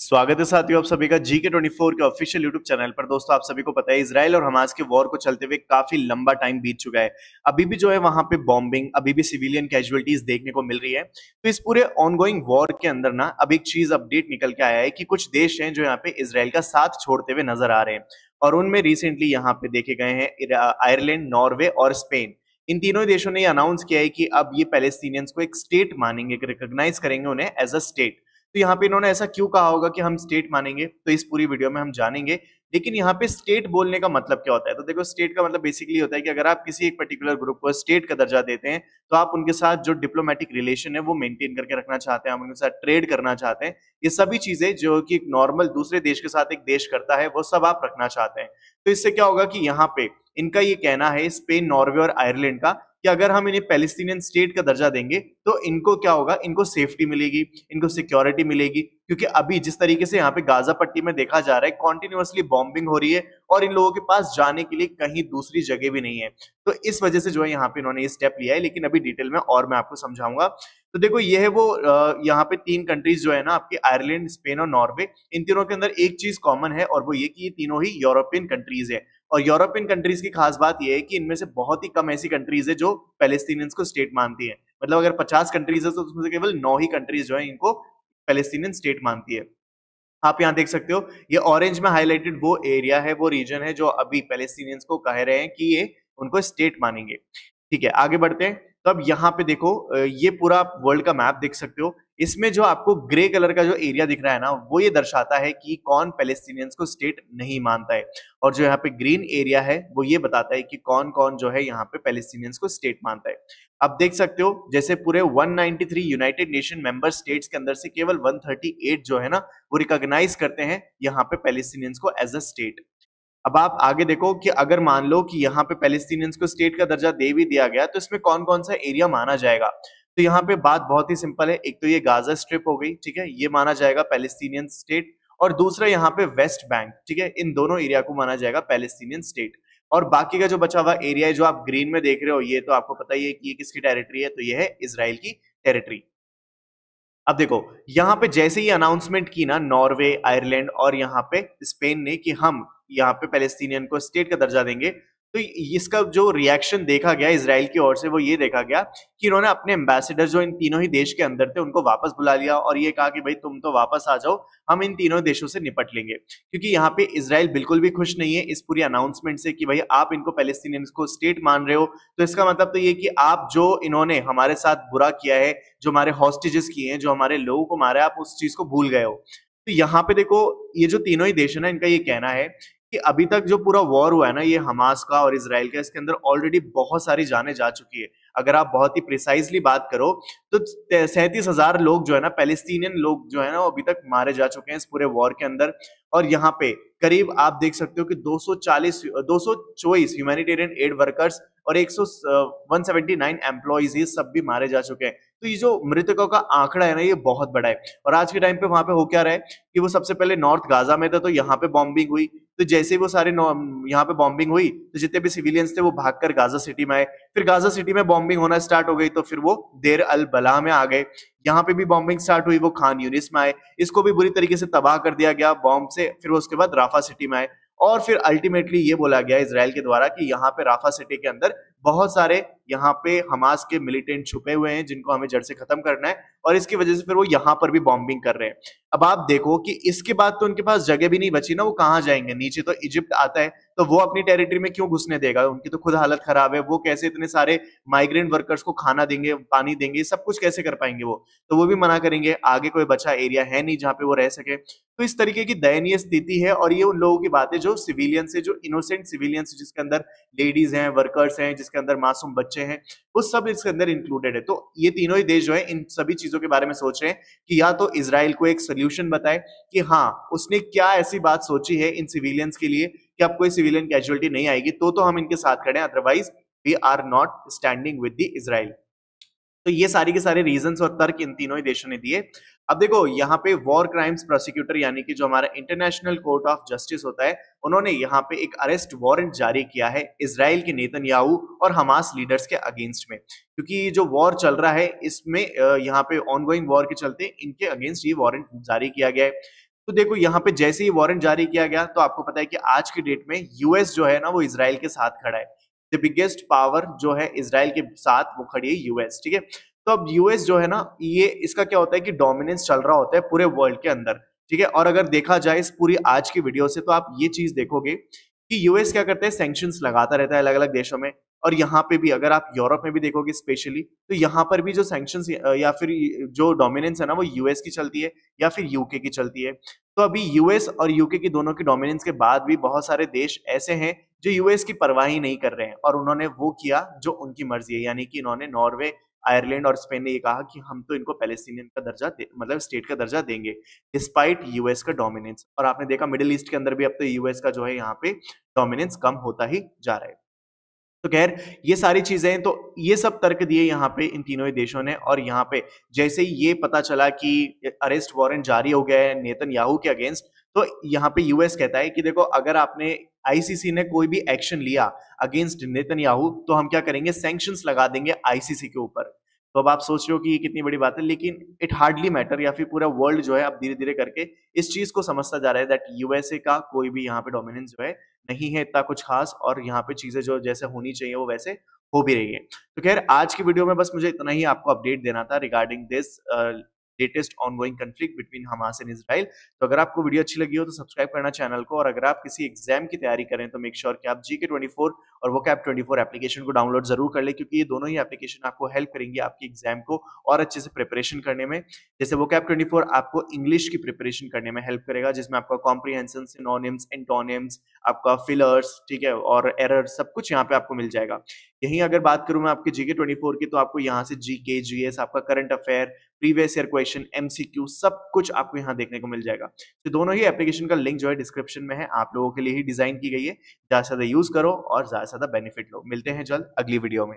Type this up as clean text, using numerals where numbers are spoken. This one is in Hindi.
स्वागत है साथियों, आप सभी का GK24 के ऑफिशियल यूट्यूब चैनल पर। दोस्तों, आप सभी को पता है इजराइल और हमास के वॉर को चलते हुए काफी लंबा टाइम बीत चुका है। अभी भी जो है वहां पे बॉम्बिंग, अभी भी सिविलियन कैजुअलिटीज देखने को मिल रही है। तो इस पूरे ऑनगोइंग वॉर के अंदर ना अब एक चीज अपडेट निकल के आया है कि कुछ देश हैं जो यहाँ पे इजराइल का साथ छोड़ते हुए नजर आ रहे हैं। और उनमें रिसेंटली यहाँ पे देखे गए हैं आयरलैंड, नॉर्वे और स्पेन। इन तीनों ही देशों ने अनाउंस किया है कि अब ये पैलेस्टीनियंस को एक स्टेट मानेंगे, रिकॉग्नाइज करेंगे उन्हें एज अ स्टेट। तो यहाँ पे इन्होंने ऐसा क्यों कहा होगा कि हम स्टेट मानेंगे, तो इस पूरी वीडियो में हम जानेंगे। लेकिन यहाँ पे स्टेट बोलने का मतलब क्या होता है? तो देखो, स्टेट का मतलब बेसिकली होता है कि अगर आप किसी एक पर्टिकुलर ग्रुप को स्टेट का दर्जा देते हैं तो आप उनके साथ जो डिप्लोमेटिक रिलेशन है वो मेंटेन करके रखना चाहते हैं, आप उनके साथ ट्रेड करना चाहते हैं। ये सभी चीजें जो कि एक नॉर्मल दूसरे देश के साथ एक देश करता है वो सब आप रखना चाहते हैं। तो इससे क्या होगा कि यहाँ पे इनका ये कहना है, स्पेन, नॉर्वे और आयरलैंड का, कि अगर हम इन्हें पैलेस्टीनियन स्टेट का दर्जा देंगे तो इनको क्या होगा, इनको सेफ्टी मिलेगी, इनको सिक्योरिटी मिलेगी। क्योंकि अभी जिस तरीके से यहाँ पे गाजा पट्टी में देखा जा रहा है, कॉन्टिन्यूअसली बॉम्बिंग हो रही है और इन लोगों के पास जाने के लिए कहीं दूसरी जगह भी नहीं है। तो इस वजह से जो है यहाँ पे इन्होंने ये स्टेप लिया है। लेकिन अभी डिटेल में और मैं आपको समझाऊंगा। तो देखो, ये है वो यहाँ पे तीन कंट्रीज जो है ना आपके, आयरलैंड, स्पेन और नॉर्वे। इन तीनों के अंदर एक चीज कॉमन है और वो ये कि ये तीनों ही यूरोपियन कंट्रीज है। और यूरोपियन कंट्रीज की खास बात यह है कि इनमें से बहुत ही कम ऐसी कंट्रीज है जो पैलेस्टीनियंस को स्टेट मानती है। मतलब अगर 50 कंट्रीज है तो उसमें से केवल 9 ही कंट्रीज जो है इनको पैलेस्टीनियन स्टेट मानती है। आप यहाँ देख सकते हो, ये ऑरेंज में हाईलाइटेड वो एरिया है, वो रीजन है जो अभी पैलेस्टीनियंस को कह रहे हैं कि ये उनको स्टेट मानेंगे। ठीक है, आगे बढ़ते हैं। तो अब यहाँ पे देखो, ये पूरा वर्ल्ड का मैप देख सकते हो। इसमें जो आपको ग्रे कलर का जो एरिया दिख रहा है ना, वो ये दर्शाता है कि कौन पैलेस्टीनियंस को स्टेट नहीं मानता है। और जो यहाँ पे ग्रीन एरिया है वो ये बताता है कि कौन कौन जो है यहाँ पे पैलेस्टीनियंस को स्टेट मानता है। अब देख सकते हो, जैसे पूरे 193 यूनाइटेड नेशन मेंबर स्टेट्स के अंदर से केवल 138 जो है ना वो रिकॉग्नाइज करते हैं यहाँ पे पैलेस्टीनियंस को एज अ स्टेट। अब आप आगे देखो कि अगर मान लो कि यहाँ पे पैलेस्टीनियंस को स्टेट का दर्जा दे भी दिया गया तो इसमें कौन कौन सा एरिया माना जाएगा। तो यहाँ पे बात बहुत ही सिंपल है। एक तो ये गाजा स्ट्रिप हो गई, ठीक है, ये माना जाएगा पैलेस्टीनियन स्टेट। और दूसरा यहाँ पे वेस्ट बैंक, ठीक है, इन दोनों एरिया को माना जाएगा पैलेस्टीनियन स्टेट। और बाकी का जो बचा हुआ एरिया है जो आप ग्रीन में देख रहे हो, ये तो आपको पता ही है कि ये किसकी टेरिटरी है, तो ये है इजराइल की टेरिटरी। अब देखो, यहाँ पे जैसे ही अनाउंसमेंट की ना नॉर्वे, आयरलैंड और यहाँ पे स्पेन ने कि हम यहाँ पे पैलेस्टीनियन को स्टेट का दर्जा देंगे, तो इसका जो रिएक्शन देखा गया इजराइल की ओर से वो ये देखा गया कि इन्होंने अपने एम्बेसडर जो इन तीनों ही देश के अंदर थे उनको वापस बुला लिया और ये कहा कि भाई तुम तो वापस आ जाओ, हम इन तीनों देशों से निपट लेंगे। क्योंकि यहाँ पे इजराइल बिल्कुल भी खुश नहीं है इस पूरी अनाउंसमेंट से कि भाई आप इनको पैलेस्टीनियंस को स्टेट मान रहे हो, तो इसका मतलब तो ये कि आप जो इन्होंने हमारे साथ बुरा किया है, जो हमारे हॉस्टेजेस किए हैं, जो हमारे लोगों को मारा है, आप उस चीज को भूल गए हो। तो यहाँ पे देखो, ये जो तीनों ही देश है ना, इनका ये कहना है कि अभी तक जो पूरा वॉर हुआ है ना, ये हमास का और इजराइल का, इसके अंदर ऑलरेडी बहुत सारी जानें जा चुकी है। अगर आप बहुत ही प्रिसाइजली बात करो तो 37,000 लोग जो है ना, पैलेस्टीनियन लोग जो है ना, वो अभी तक मारे जा चुके हैं इस पूरे वॉर के अंदर। और यहाँ पे करीब आप देख सकते हो कि 224 ह्यूमैनिटेरियन एड वर्कर्स और 179 एम्प्लॉइज, ये सब भी मारे जा चुके हैं। तो ये जो मृतकों का आंकड़ा है ना, ये बहुत बड़ा है। और आज के टाइम पे वहां पे हो क्या रहा है कि वो सबसे पहले नॉर्थ गाजा में था, तो यहाँ पे बॉम्बिंग हुई। तो जैसे ही वो सारे यहाँ पे बॉम्बिंग हुई तो जितने भी सिविलियंस थे वो भागकर गाजा सिटी में आए। फिर गाजा सिटी में बॉम्बिंग होना स्टार्ट हो गई तो फिर वो देर अल बला में आ गए। यहाँ पे भी बॉम्बिंग स्टार्ट हुई, वो खान यूनिस में आए, इसको भी बुरी तरीके से तबाह कर दिया गया बॉम्ब से। फिर वो उसके बाद राफा सिटी में आए और फिर अल्टीमेटली ये बोला गया इजराइल के द्वारा कि यहाँ पे राफा सिटी के अंदर बहुत सारे यहाँ पे हमास के मिलिटेंट छुपे हुए हैं जिनको हमें जड़ से खत्म करना है, और इसकी वजह से फिर वो यहाँ पर भी बॉम्बिंग कर रहे हैं। अब आप देखो कि इसके बाद तो उनके पास जगह भी नहीं बची ना, वो कहाँ जाएंगे? नीचे तो इजिप्ट आता है, तो वो अपनी टेरिटरी में क्यों घुसने देगा? उनकी तो खुद हालत खराब है, वो कैसे इतने सारे माइग्रेंट वर्कर्स को खाना देंगे, पानी देंगे, सब कुछ कैसे कर पाएंगे? वो भी मना करेंगे। आगे कोई बचा एरिया है नहीं जहाँ पे वो रह सके। तो इस तरीके की दयनीय स्थिति है। और ये उन लोगों की बात है जो सिविलियंस है, जो इनोसेंट सिविलियंस, जिसके अंदर लेडीज हैं, वर्कर्स हैं, जिसके अंदर मासूम बच्चे हैं, वो सब इसके अंदर इंक्लूडेड है। तो ये तीनों ही देश जो है इन सभी चीजों के बारे में सोच रहे हैं कि या तो इजराइल को एक सोल्यूशन बताए कि हाँ उसने क्या ऐसी बात सोची है इन सिविलियंस के लिए कि अब कोई सिविलियन कैजुअलिटी नहीं आएगी, तो हम इनके साथ खड़े हैं, otherwise we are not standing with the Israel. तो ये सारी के सारे रीजंस और तर्क इन तीनों ही देशों ने दिए। अब देखो, यहाँ पे वॉर क्राइम्स प्रोसिक्यूटर यानी कि जो हमारा इंटरनेशनल कोर्ट ऑफ जस्टिस होता है, उन्होंने यहाँ पे एक अरेस्ट वारंट जारी किया है इजराइल के नेतन्याहू और हमास लीडर्स के अगेंस्ट में। क्योंकि जो वॉर चल रहा है इसमें यहाँ पे ऑनगोइंग वॉर के चलते इनके अगेंस्ट ये वारंट जारी किया गया है। तो देखो यहाँ पे जैसे ही वारंट जारी किया गया तो आपको पता है कि आज की डेट में यूएस जो है ना वो इसराइल के साथ खड़ा है। द बिगेस्ट पावर जो है इसराइल के साथ वो खड़ी है यूएस, ठीक है। तो अब यूएस जो है ना ये इसका क्या होता है कि डोमिनेंस चल रहा होता है पूरे वर्ल्ड के अंदर, ठीक है। और अगर देखा जाए इस पूरी आज की वीडियो से तो आप ये चीज देखोगे कि यूएस क्या करता है, सैंक्शंस लगाता रहता है अलग अलग देशों में। और यहाँ पे भी अगर आप यूरोप में भी देखोगे स्पेशली, तो यहाँ पर भी जो सैंक्शंस या फिर जो डोमिनेंस है ना वो यूएस की चलती है या फिर यूके की चलती है। तो अभी यूएस और यूके की दोनों की डोमिनेंस के बाद भी बहुत सारे देश ऐसे हैं जो यूएस की परवाह ही नहीं कर रहे हैं और उन्होंने वो किया जो उनकी मर्जी है, यानी कि इन्होंने नॉर्वे, आयरलैंड और स्पेन ने ये कहा कि हम तो इनको पैलेस्टीनियन का दर्जा मतलब स्टेट का दर्जा देंगे डिस्पाइट यूएस का डोमिनेंस। और आपने देखा मिडिल ईस्ट के अंदर भी अब तो यूएस का जो है यहाँ पे डोमिनेंस कम होता ही जा रहा है। तो खैर ये सारी चीजें, तो ये सब तर्क दिए यहाँ पे इन तीनों ही देशों ने। और यहाँ पे जैसे ही ये पता चला कि अरेस्ट वारंट जारी हो गया है नेतन्याहू के अगेंस्ट, तो यहाँ पे यूएस कहता है कि देखो अगर आपने आईसीसी ने कोई भी एक्शन लिया अगेंस्ट नेतन्याहू तो हम क्या करेंगे, सैंक्शंस लगा देंगे आईसीसी के ऊपर। तो अब आप सोच रहे हो कि ये कितनी बड़ी बात है, लेकिन इट हार्डली मैटर, या फिर पूरा वर्ल्ड जो है अब धीरे धीरे करके इस चीज को समझता जा रहा है दैट यूएसए का कोई भी यहाँ पे डोमिनेंस जो है नहीं है इतना कुछ खास, और यहाँ पे चीजें जो जैसे होनी चाहिए वो वैसे हो भी रही है। तो खैर आज की वीडियो में बस मुझे इतना ही आपको अपडेट देना था regarding this latest ongoing conflict between Hamas and Israel. तो अगर आपको वीडियो अच्छी लगी हो तो सब्सक्राइब करना चैनल को, और अगर आप किसी एग्जाम की तैयारी करें तो मेक श्योर कि आप GK24 और vocab24 एप्लीकेशन को डाउनलोड जरूर कर ले, क्योंकि ये दोनों ही एप्लीकेशन आपको हेल्प करेंगे आपकी एग्जाम को और अच्छे से प्रिपरेशन करने में। जैसे vocab24 आपको इंग्लिश की प्रिपरेशन करने में हेल्प करेगा, जिसमें आपका कॉम्प्रिहेंशन, सिनोनिम्स, एंटोनिम्स, आपका फिलर्स, ठीक है, और एरर सब कुछ यहाँ पे आपको मिल जाएगा। यहीं अगर बात करूं मैं आपके GK24 की, तो आपको यहाँ से जीके, जीएस, आपका current affair, previous year question, MCQ सब कुछ आपको यहाँ देखने को मिल जाएगा। तो दोनों ही एप्लीकेशन का लिंक जो है डिस्क्रिप्शन में है, आप लोगों के लिए ही डिजाइन की गई है। ज्यादा से ज्यादा यूज करो और ज्यादा से ज्यादा बेनिफिट लो। मिलते हैं जल्द अगली वीडियो में।